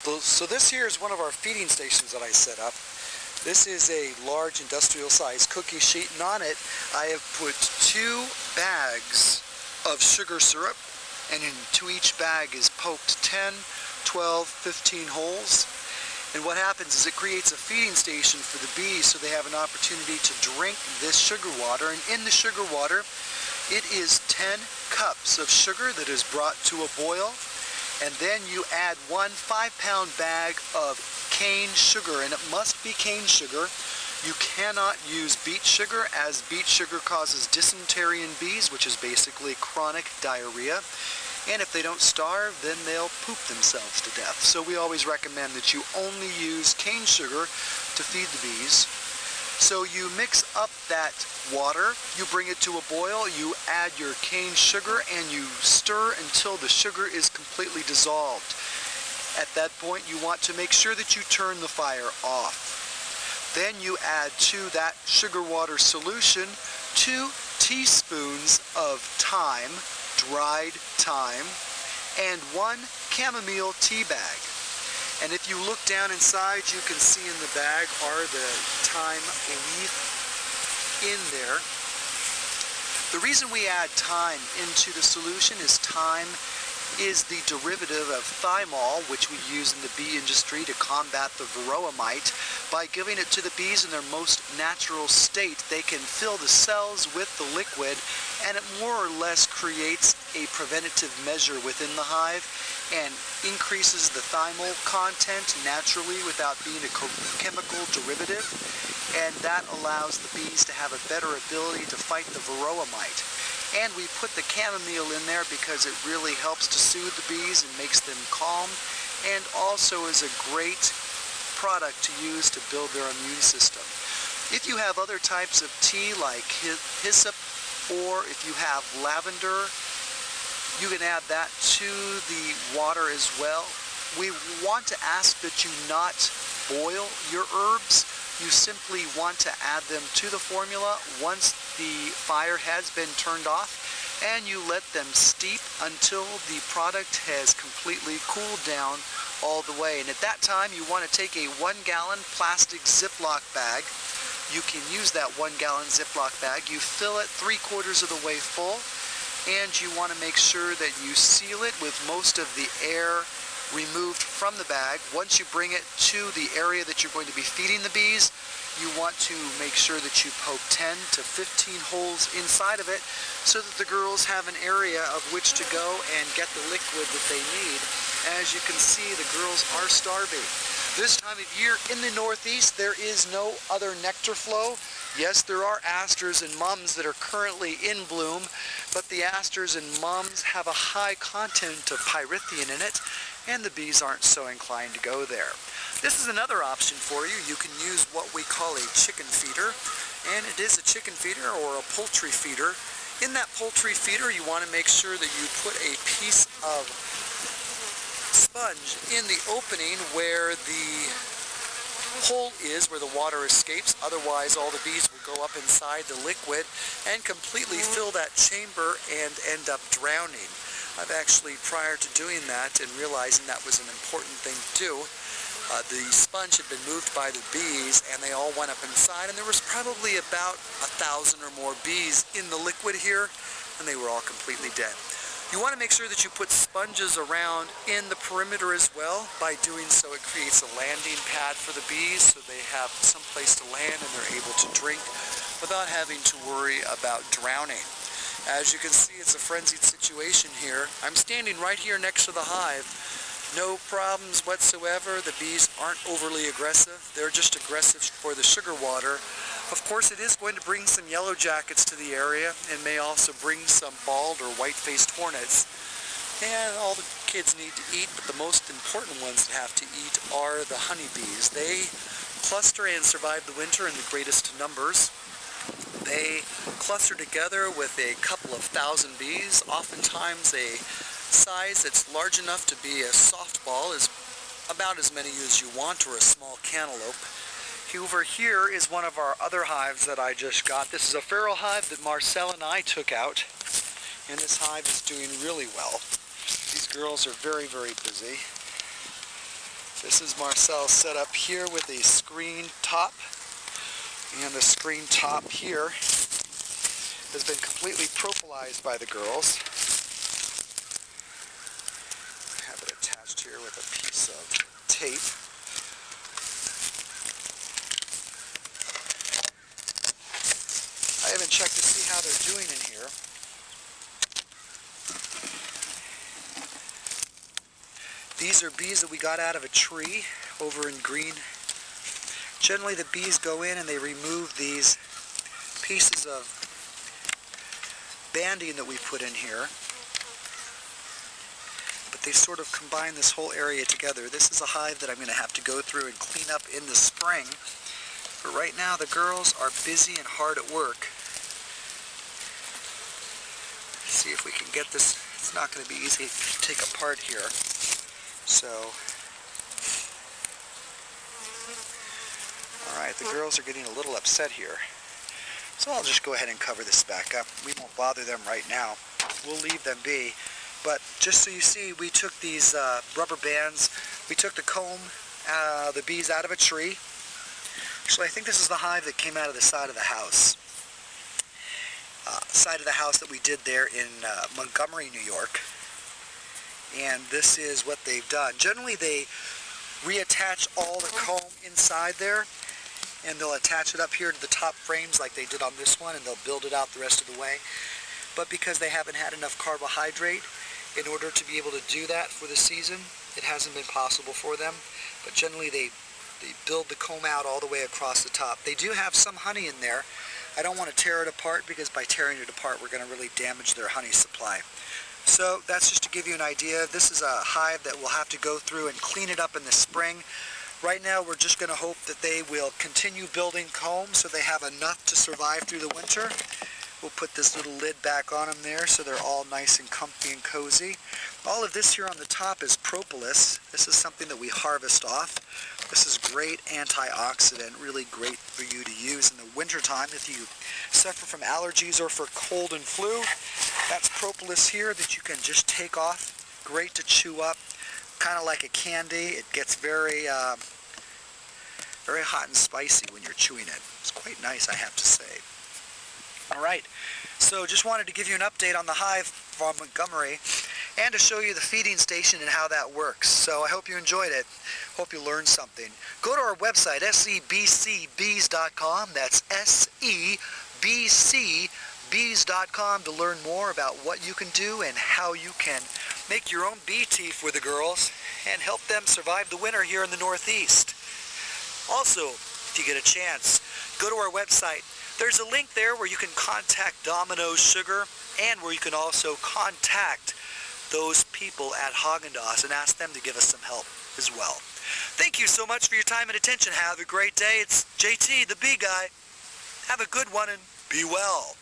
So this here is one of our feeding stations that I set up. This is a large industrial size cookie sheet, and on it I have put 2 bags of sugar syrup, and into each bag is poked 10, 12, 15 holes. And what happens is it creates a feeding station for the bees so they have an opportunity to drink this sugar water. And in the sugar water, it is 10 cups of sugar that is brought to a boil. And then you add 1 5-pound bag of cane sugar, and it must be cane sugar. You cannot use beet sugar, as beet sugar causes dysentery in bees, which is basically chronic diarrhea. And if they don't starve, then they'll poop themselves to death. So we always recommend that you only use cane sugar to feed the bees. So you mix up that water, you bring it to a boil, you add your cane sugar, and you stir until the sugar is completely dissolved. At that point, you want to make sure that you turn the fire off. Then you add to that sugar water solution 2 teaspoons of thyme, dried thyme, and 1 chamomile tea bag. And if you look down inside, you can see in the bag are the thyme leaf in there. The reason we add thyme into the solution is thyme is the derivative of thymol, which we use in the bee industry to combat the varroa mite. By giving it to the bees in their most natural state, they can fill the cells with the liquid, and it more or less creates a preventative measure within the hive and increases the thymol content naturally without being a chemical derivative, and that allows the bees to have a better ability to fight the varroa mite. And we put the chamomile in there because it really helps to soothe the bees and makes them calm, and also is a great product to use to build their immune system. If you have other types of tea like hyssop, or if you have lavender, you can add that to the water as well. We want to ask that you not boil your herbs. You simply want to add them to the formula once the fire has been turned off, and you let them steep until the product has completely cooled down all the way. And at that time, you want to take a 1-gallon plastic Ziploc bag. You can use that 1-gallon Ziploc bag. You fill it 3/4 of the way full, and you want to make sure that you seal it with most of the air removed from the bag. Once you bring it to the area that you're going to be feeding the bees, you want to make sure that you poke 10 to 15 holes inside of it so that the girls have an area of which to go and get the liquid that they need. As you can see, the girls are starving. This time of year in the Northeast, there is no other nectar flow. Yes, there are asters and mums that are currently in bloom, but the asters and mums have a high content of pyrithium in it, and the bees aren't so inclined to go there. This is another option for you. You can use what we call a chicken feeder, and it is a chicken feeder or a poultry feeder. In that poultry feeder, you want to make sure that you put a piece of sponge in the opening where the hole is, where the water escapes. Otherwise, all the bees will go up inside the liquid and completely fill that chamber and end up drowning. I've actually, prior to doing that and realizing that was an important thing to do, the sponge had been moved by the bees, and they all went up inside, and there was probably about 1,000 or more bees in the liquid here, and they were all completely dead. You want to make sure that you put sponges around in the perimeter as well. By doing so, it creates a landing pad for the bees, so they have some place to land and they're able to drink without having to worry about drowning. As you can see, it's a frenzied situation here. I'm standing right here next to the hive. No problems whatsoever. The bees aren't overly aggressive. They're just aggressive for the sugar water. Of course, it is going to bring some yellow jackets to the area and may also bring some bald or white-faced hornets. And all the kids need to eat, but the most important ones that have to eat are the honeybees. They cluster and survive the winter in the greatest numbers. They cluster together with a couple of thousand bees. Oftentimes a size that's large enough to be a softball is about as many as you want, or a small cantaloupe. Over here is one of our other hives that I just got. This is a feral hive that Marcel and I took out, and this hive is doing really well. These girls are very, very busy. This is Marcel set up here with a screen top, and the screen top here has been completely propylized by the girls. I have it attached here with a piece of tape. I haven't checked to see how they're doing in here. These are bees that we got out of a tree over in green. Generally the bees go in and they remove these pieces of banding that we put in here. But they sort of combine this whole area together. This is a hive that I'm going to have to go through and clean up in the spring. But right now the girls are busy and hard at work. See if we can get this. It's not going to be easy to take apart here. So, alright, the girls are getting a little upset here. So I'll just go ahead and cover this back up. We won't bother them right now. We'll leave them be. But just so you see, we took these rubber bands, we took the comb, the bees out of a tree. Actually, I think this is the hive that came out of the side of the house. Side of the house that we did there in Montgomery, New York. And this is what they've done. Generally, they reattach all the comb inside there, and they'll attach it up here to the top frames like they did on this one, and they'll build it out the rest of the way. But because they haven't had enough carbohydrate in order to be able to do that for the season, it hasn't been possible for them. But generally, they build the comb out all the way across the top. They do have some honey in there. I don't want to tear it apart, because by tearing it apart, we're going to really damage their honey supply. So that's just to give you an idea. This is a hive that we'll have to go through and clean it up in the spring. Right now we're just going to hope that they will continue building comb so they have enough to survive through the winter. We'll put this little lid back on them there so they're all nice and comfy and cozy. All of this here on the top is propolis. This is something that we harvest off. This is great antioxidant, really great for you to use in the wintertime if you suffer from allergies or for cold and flu. That's propolis here that you can just take off. Great to chew up, kind of like a candy. It gets very hot and spicy when you're chewing it. It's quite nice, I have to say. Alright, so just wanted to give you an update on the hive from Montgomery and to show you the feeding station and how that works. So I hope you enjoyed it. Hope you learned something. Go to our website, sebcbees.com. That's sebcbees.com to learn more about what you can do and how you can make your own bee tea for the girls and help them survive the winter here in the Northeast. Also, if you get a chance, go to our website. There's a link there where you can contact Domino's Sugar and where you can also contact those people at Haagen-Dazs and ask them to give us some help as well. Thank you so much for your time and attention. Have a great day. It's JT, the Bee Guy. Have a good one and be well.